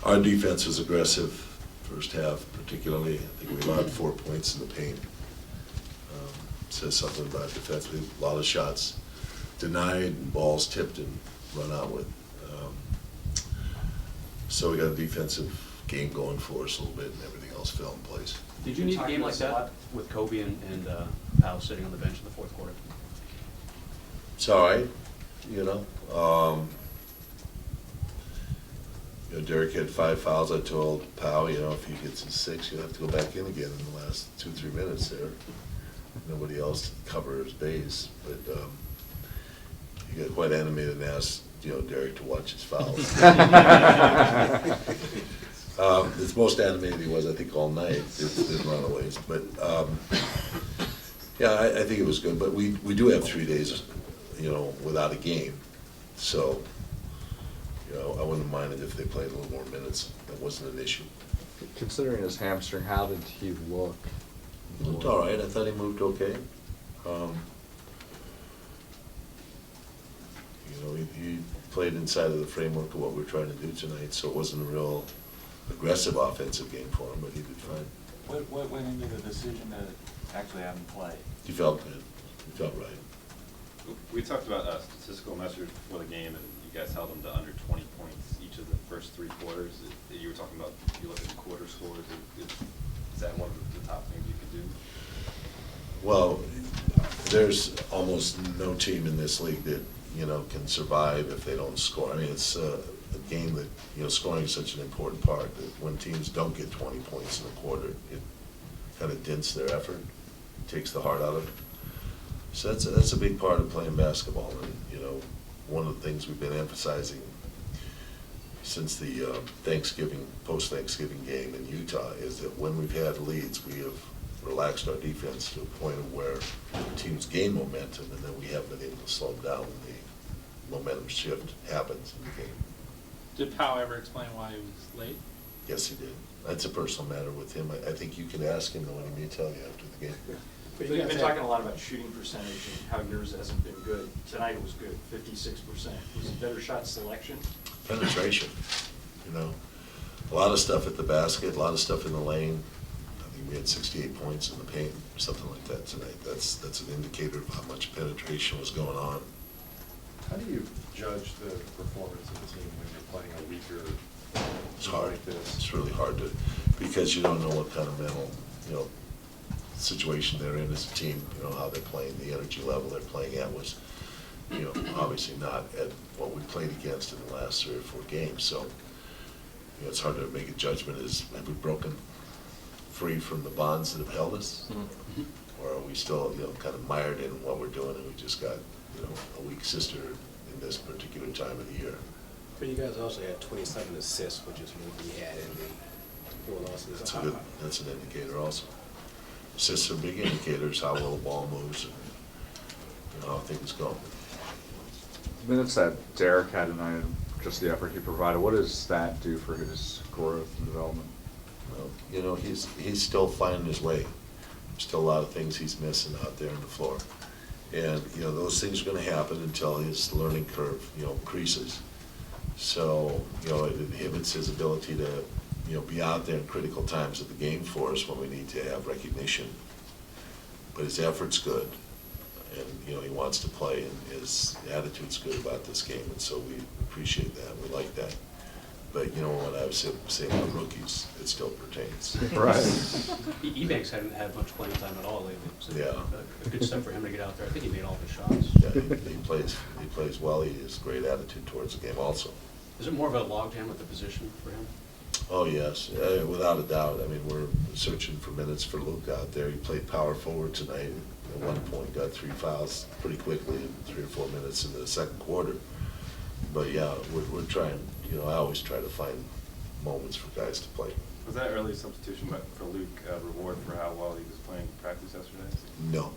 Our defense was aggressive first half particularly. I think we allowed 4 points in the paint. Says something about defensively. A lot of shots denied and balls tipped and run out with. So we got a defensive game going for us a little bit, and everything else fell in place. Did you need a game like that with Kobe and Powell sitting on the bench in the fourth quarter? It's all right, you know. Derek had 5 fouls. I told Powell, if he gets his 6, you'll have to go back in again in the last 2-3 minutes there. Nobody else to cover his base, but he got quite animated and asked, Derek to watch his fouls. It's most animated he was, I think, all night. Did runaways, but yeah, I think it was good. But we do have 3 days, without a game, so I wouldn't mind it if they played a little more minutes. That wasn't an issue. Considering his hamstring, how did he look? He looked all right. I thought he moved okay. He played inside of the framework of what we're trying to do tonight, so it wasn't a real aggressive offensive game for him, but he did fine. What went into the decision to actually have him play? He felt good. He felt right. We talked about statistical measures before the game, and you guys held them to under 20 points each of the first 3 quarters. You were talking about, you look at the quarter scores. Is that one of the top things you could do? Well, there's almost no team in this league that can survive if they don't score. I mean, it's a game that scoring is such an important part that when teams don't get 20 points in a quarter, it kind of dents their effort, takes the heart out of it. So that's a big part of playing basketball. And one of the things we've been emphasizing since the post-Thanksgiving game in Utah is that when we've had leads, we have relaxed our defense to a point of where the teams gain momentum, and then we haven't been able to slow them down when the momentum shift happens in the game. Did Powell ever explain why he was late? Yes, he did. That's a personal matter with him. I think you can ask him, though, and he may tell you after the game. But you've been talking a lot about shooting percentage and how yours hasn't been good. Tonight it was good, 56%. Was it better shot selection? Penetration, a lot of stuff at the basket, a lot of stuff in the lane. I think we had 68 points in the paint, or something like that tonight. That's an indicator of how much penetration was going on. How do you judge the performance of the team when you're playing a weaker It's hard. like this? It's really hard because you don't know what kind of mental, situation they're in as a team, how they're playing. The energy level they're playing at was, obviously not at what we played against in the last 3 or 4 games. So, it's hard to make a judgment. Have we broken free from the bonds that have held us? Mm-hmm. Or are we still, kind of mired in what we're doing, and we just got, a weak sister in this particular time of the year? But you guys also had 27 assists, which is more than you had in the 4 losses. That's an indicator also. Assists are big indicators how well the ball moves and how things go. The minutes that Derek had tonight, just the effort he provided, what does that do for his growth and development? Well, he's still finding his way. There's still a lot of things he's missing out there on the floor. And, those things are going to happen until his learning curve, creases. So, it inhibits his ability to, be out there in critical times of the game for us when we need to have recognition. But his effort's good, and, he wants to play, and his attitude's good about this game, and so we appreciate that. We like that. But, what I was saying about rookies, it still pertains. Right. Ebanks hadn't had much playing time at all lately. So Yeah. A good step for him to get out there. I think he made all his shots. Yeah, he plays well. He has great attitude towards the game also. Is it more of a logjam with the position for him? Oh, yes, without a doubt. I mean, we're searching for minutes for Luke out there. He played power forward tonight. At one point, got 3 fouls pretty quickly in 3 or 4 minutes into the second quarter. But yeah, we're trying, I always try to find moments for guys to play. Was that early substitution for Luke a reward for how well he was playing practice yesterday? No.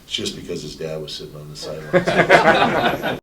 It's just because his dad was sitting on the sideline.